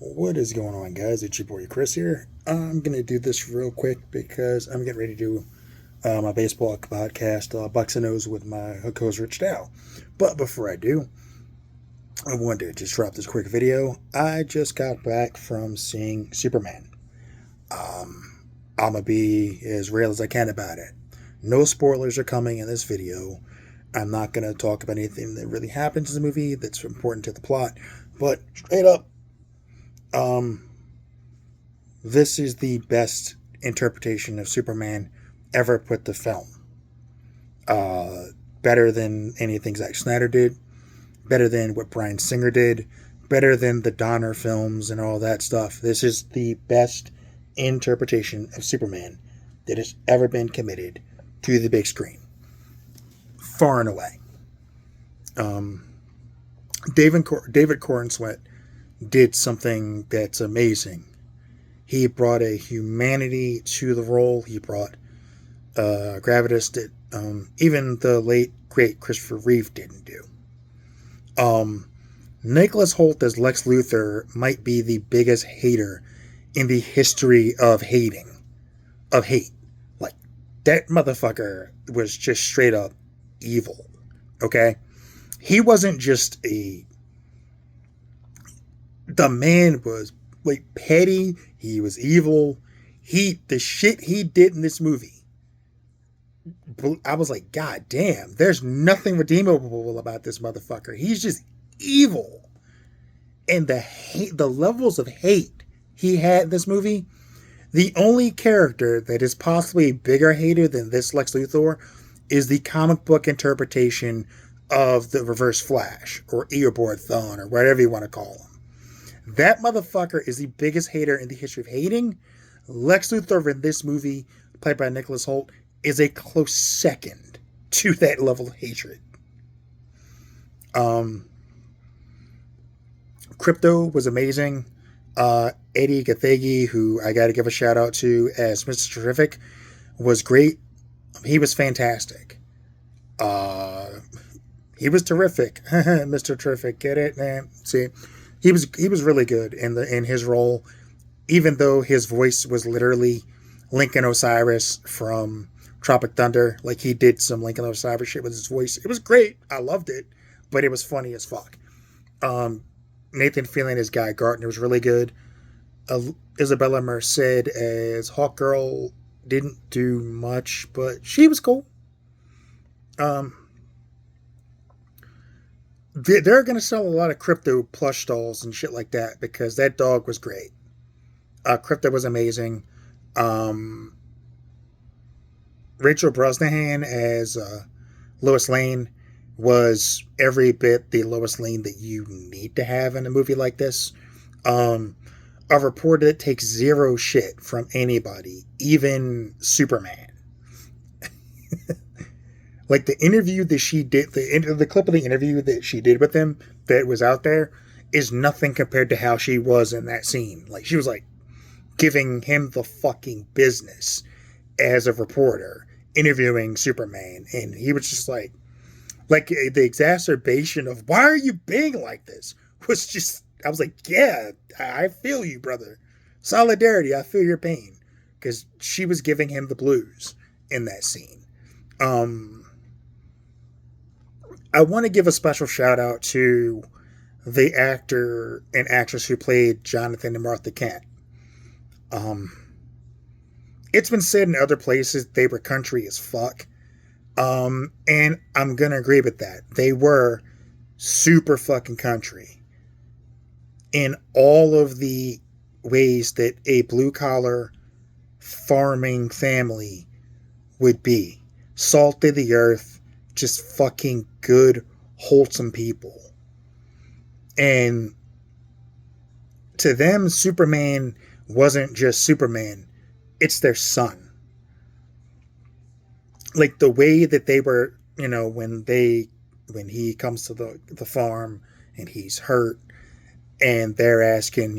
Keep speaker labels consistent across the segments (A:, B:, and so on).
A: What is going on, guys? It's your boy Chris here. I'm gonna do this real quick because I'm getting ready to do my baseball podcast, Bucks and O's, with my co-host Rich Dow. But before I do, I wanted to just drop this quick video. I just got back from seeing Superman. I'm gonna be as real as I can about it. No spoilers are coming in this video. I'm not gonna talk about anything that really happens in the movie that's important to the plot, but straight up, um, this is the best interpretation of Superman ever put to film. Uh, Better than anything Zack Snyder did, better than what Bryan Singer did, better than the Donner films and all that stuff. This is the best interpretation of Superman that has ever been committed to the big screen, far and away. Um, David Corenswet did something that's amazing. He brought a humanity to the role. He brought gravitas that even the late great Christopher Reeve didn't do. Nicholas Hoult as Lex Luthor might be the biggest hater in the history of hate. Like, that motherfucker was just straight up evil. Okay, he wasn't just the man was like petty. He was evil. The shit he did in this movie, I was like, God damn, there's nothing redeemable about this motherfucker. He's just evil. And the levels of hate he had in this movie, the only character that is possibly a bigger hater than this Lex Luthor is the comic book interpretation of the Reverse Flash, or Eobard Thawne, or whatever you want to call him. That motherfucker is the biggest hater in the history of hating. Lex Luthor in this movie, played by Nicholas Hoult, is a close second to that level of hatred. Krypto was amazing. Eddie Gathegi, who I got to give a shout out to as Mr. Terrific, was great. He was fantastic. He was terrific. Mr. Terrific, get it, man? See, he was really good in his role, even though his voice was literally Lincoln Osiris from Tropic Thunder. Like, he did some Lincoln Osiris shit with his voice. It was great. I loved it, but it was funny as fuck. Nathan Fillion as Guy Gardner was really good. Isabella Merced as Hawkgirl didn't do much, but she was cool. They're going to sell a lot of Krypto plush dolls and shit like that because that dog was great. Krypto was amazing. Rachel Brosnahan as Lois Lane was every bit the Lois Lane that you need to have in a movie like this. A reporter that takes zero shit from anybody, even Superman. Like, the interview that she did, the clip of the interview that she did with him that was out there is nothing compared to how she was in that scene. Like, she was like giving him the fucking business as a reporter interviewing Superman, and he was just like the exacerbation of why are you being like this was just, I was like, yeah, I feel you, brother. Solidarity, I feel your pain, because she was giving him the blues in that scene. I want to give a special shout out to the actor and actress who played Jonathan and Martha Kent. It's been said in other places they were country as fuck. And I'm going to agree with that. They were super fucking country in all of the ways that a blue collar farming family would be. Salt of the earth, just fucking good, wholesome people. And to them, Superman wasn't just Superman, it's their son. Like, the way that they were, when he comes to the farm and he's hurt and they're asking,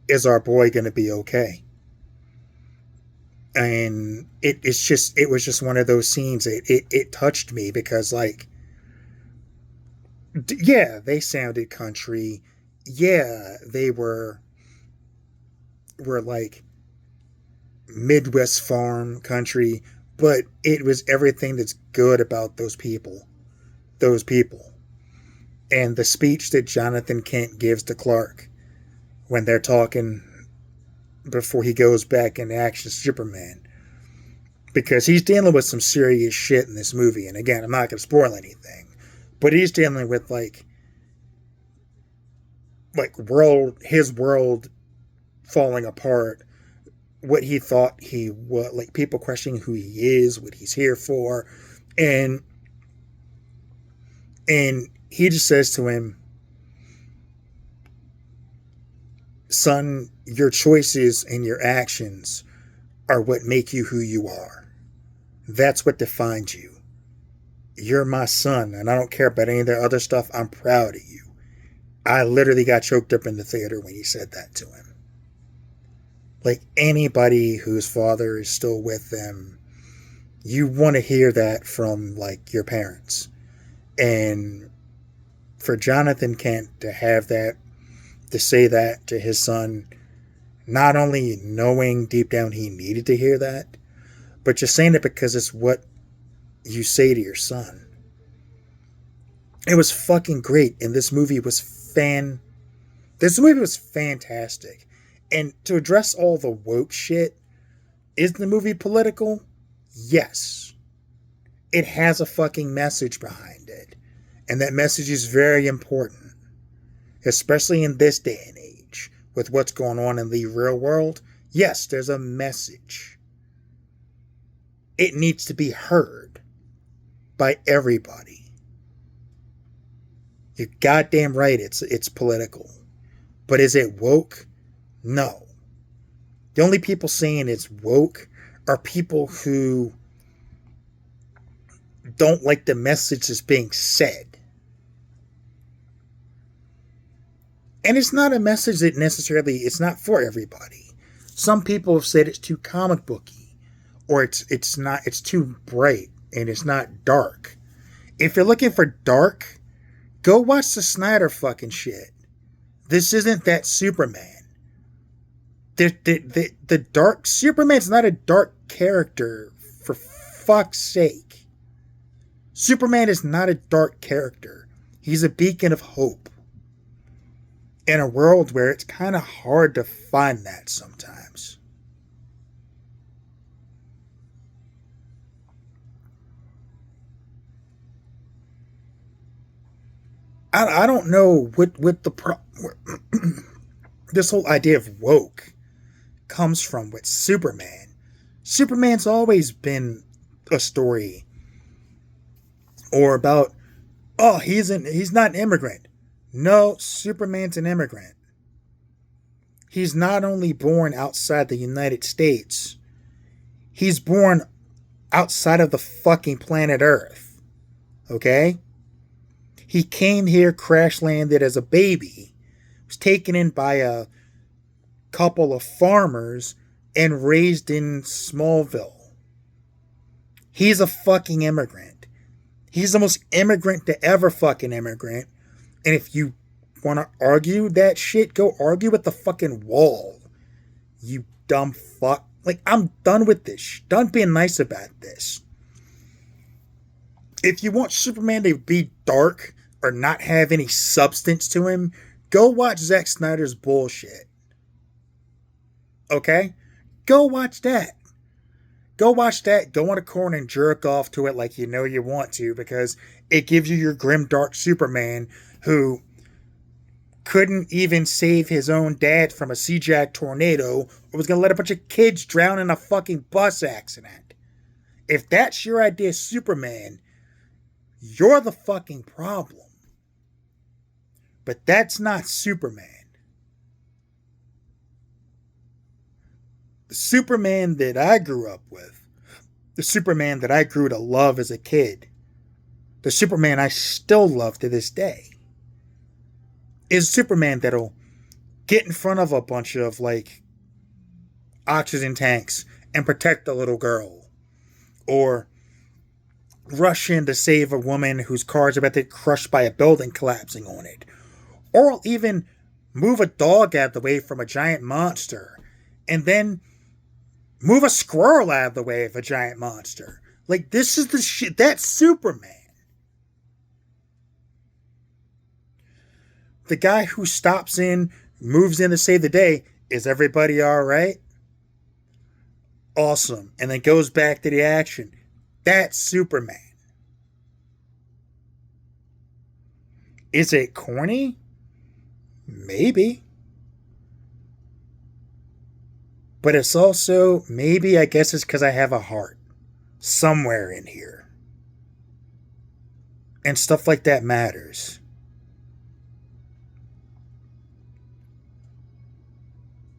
A: is our boy going to be okay? And it was just one of those scenes. It touched me because, like, yeah, they sounded country. Yeah, they were were like Midwest farm country, but it was everything that's good about those people. Those people. And the speech that Jonathan Kent gives to Clark when they're talking before he goes back into action Superman. Because he's dealing with some serious shit in this movie. And again, I'm not going to spoil anything. But he's dealing with his world falling apart. What he thought he was, like people questioning who he is, what he's here for. And he just says to him, son, your choices and your actions are what make you who you are. That's what defines you. You're my son, and I don't care about any of the other stuff. I'm proud of you. I literally got choked up in the theater when he said that to him. Like anybody whose father is still with them, you want to hear that from like your parents. And for Jonathan Kent to have that, to say that to his son, not only knowing deep down he needed to hear that, but just saying it because it's what you say to your son. It was fucking great, and this movie was fantastic. And to address all the woke shit, is the movie political? Yes. It has a fucking message behind it. And that message is very important. Especially in this day and age. With what's going on in the real world. Yes, there's a message. It needs to be heard by everybody. You're goddamn right, it's political. But is it woke? No. The only people saying it's woke are people who don't like the message that's being said. And it's not a message that necessarily, it's not for everybody. Some people have said it's too comic booky, or it's too bright, and it's not dark. If you're looking for dark, go watch the Snyder fucking shit. This isn't that Superman. The dark Superman's not a dark character, for fuck's sake. Superman is not a dark character. He's a beacon of hope. In a world where it's kind of hard to find that sometimes. I don't know what the this whole idea of woke comes from with Superman. Superman's always been a story or about, oh, he's not an immigrant. No, Superman's an immigrant. He's not only born outside the United States, he's born outside of the fucking planet Earth. Okay? He came here, crash landed as a baby, was taken in by a couple of farmers and raised in Smallville. He's a fucking immigrant. He's the most immigrant to ever fucking immigrant. And if you want to argue that shit, go argue with the fucking wall. You dumb fuck. Like, I'm done with this. Done being nice about this. If you want Superman to be dark or not have any substance to him, go watch Zack Snyder's bullshit. Okay? Go watch that. Go watch that. Go on a corner and jerk off to it like you know you want to, because it gives you your grim, dark Superman who couldn't even save his own dad from a CGI tornado, or was going to let a bunch of kids drown in a fucking bus accident. If that's your idea of Superman, you're the fucking problem. But that's not Superman. The Superman that I grew up with, the Superman that I grew to love as a kid, the Superman I still love to this day, is Superman that'll get in front of a bunch of, like, oxygen tanks and protect the little girl. Or rush in to save a woman whose car is about to get crushed by a building collapsing on it. Or even move a dog out of the way from a giant monster and then move a squirrel out of the way of a giant monster. Like, this is the shit. That's Superman. The guy who stops in, moves in to save the day. Is everybody all right? Awesome. And then goes back to the action. That's Superman. Is it corny? Maybe. But it's also, maybe, I guess it's because I have a heart somewhere in here. And stuff like that matters.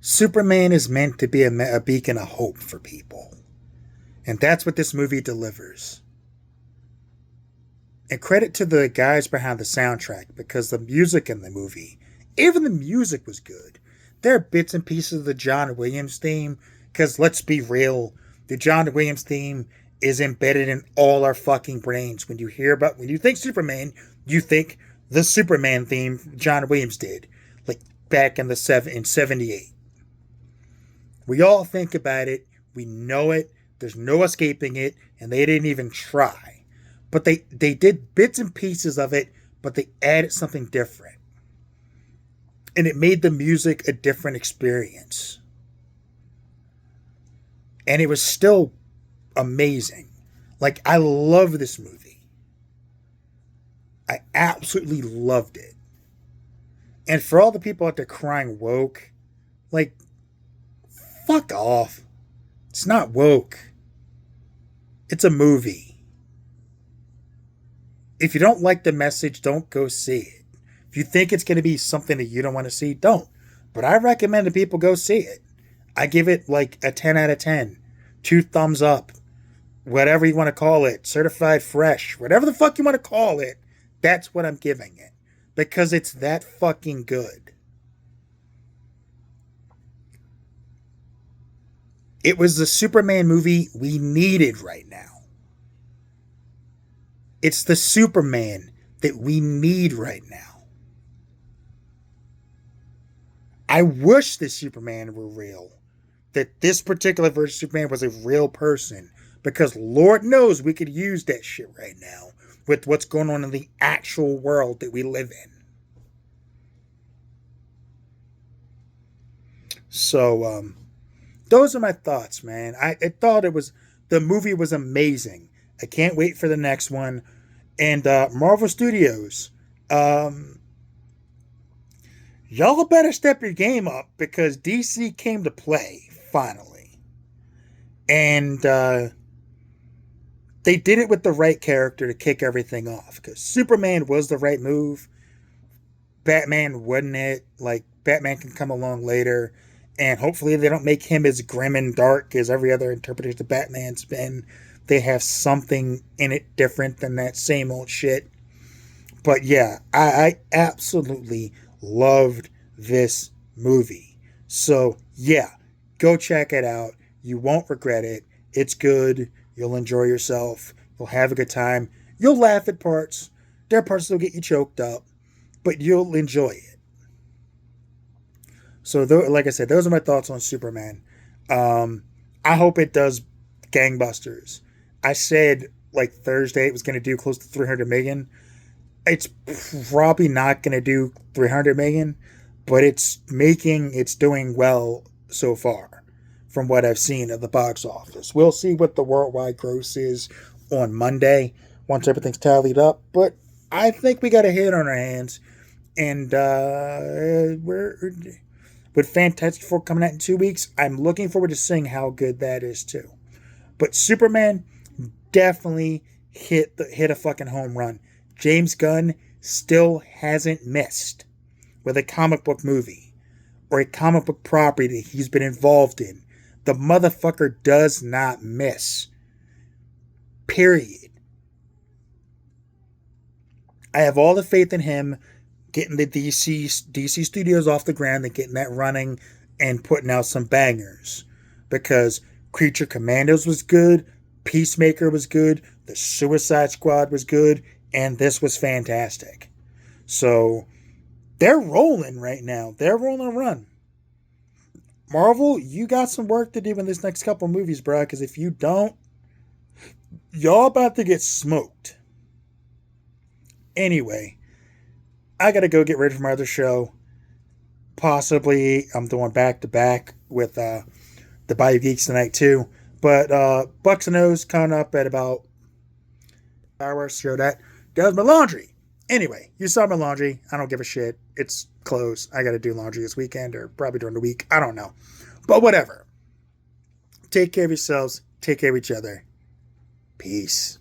A: Superman is meant to be a beacon of hope for people. And that's what this movie delivers. And credit to the guys behind the soundtrack, because the music in the movie, even the music was good. There are bits and pieces of the John Williams theme, because let's be real, the John Williams theme is embedded in all our fucking brains. When you think Superman, you think the Superman theme John Williams did, like back in 78. We all think about it. We know it. There's no escaping it. And they didn't even try. But they did bits and pieces of it, but they added something different. And it made the music a different experience. And it was still amazing. Like, I love this movie. I absolutely loved it. And for all the people out there crying woke, like, fuck off. It's not woke. It's a movie. If you don't like the message, don't go see it. If you think it's going to be something that you don't want to see, don't. But I recommend that people go see it. I give it like a 10 out of 10. 2 thumbs up. Whatever you want to call it. Certified fresh. Whatever the fuck you want to call it. That's what I'm giving it. Because it's that fucking good. It was the Superman movie we needed right now. It's the Superman that we need right now. I wish the Superman were real. That this particular version of Superman was a real person. Because Lord knows we could use that shit right now. With what's going on in the actual world that we live in. So, those are my thoughts, man. I thought the movie was amazing. I can't wait for the next one. And Marvel Studios, y'all better step your game up, because DC came to play, finally. And they did it with the right character to kick everything off, because Superman was the right move. Batman wasn't it. Like, Batman can come along later. And hopefully they don't make him as grim and dark as every other interpretation of Batman's been. They have something in it different than that same old shit. But yeah, I absolutely loved this movie. So yeah, go check it out. You won't regret it. It's good. You'll enjoy yourself. You'll have a good time. You'll laugh at parts. There are parts that'll get you choked up. But you'll enjoy it. So, like I said, those are my thoughts on Superman. I hope it does gangbusters. I said, like, Thursday it was going to do close to 300 million. It's probably not going to do 300 million, but it's doing well so far from what I've seen at the box office. We'll see what the worldwide gross is on Monday once everything's tallied up, but I think we got a hit on our hands, and with Fantastic Four coming out in 2 weeks, I'm looking forward to seeing how good that is too. But Superman definitely hit a fucking home run. James Gunn still hasn't missed with a comic book movie or a comic book property that he's been involved in. The motherfucker does not miss. Period. I have all the faith in him getting the DC Studios off the ground and getting that running and putting out some bangers. Because Creature Commandos was good, Peacemaker was good, the Suicide Squad was good, and this was fantastic. So, they're rolling right now. They're rolling a run. Marvel, you got some work to do in this next couple movies, bro. Because if you don't, y'all about to get smoked. Anyway, I gotta go get ready for my other show. Possibly, I'm doing back to back with the Bayou Geeks tonight too. But Bucks and O's coming up at about hours. Show that does my laundry. Anyway, you saw my laundry. I don't give a shit. It's clothes. I got to do laundry this weekend or probably during the week. I don't know. But whatever. Take care of yourselves. Take care of each other. Peace.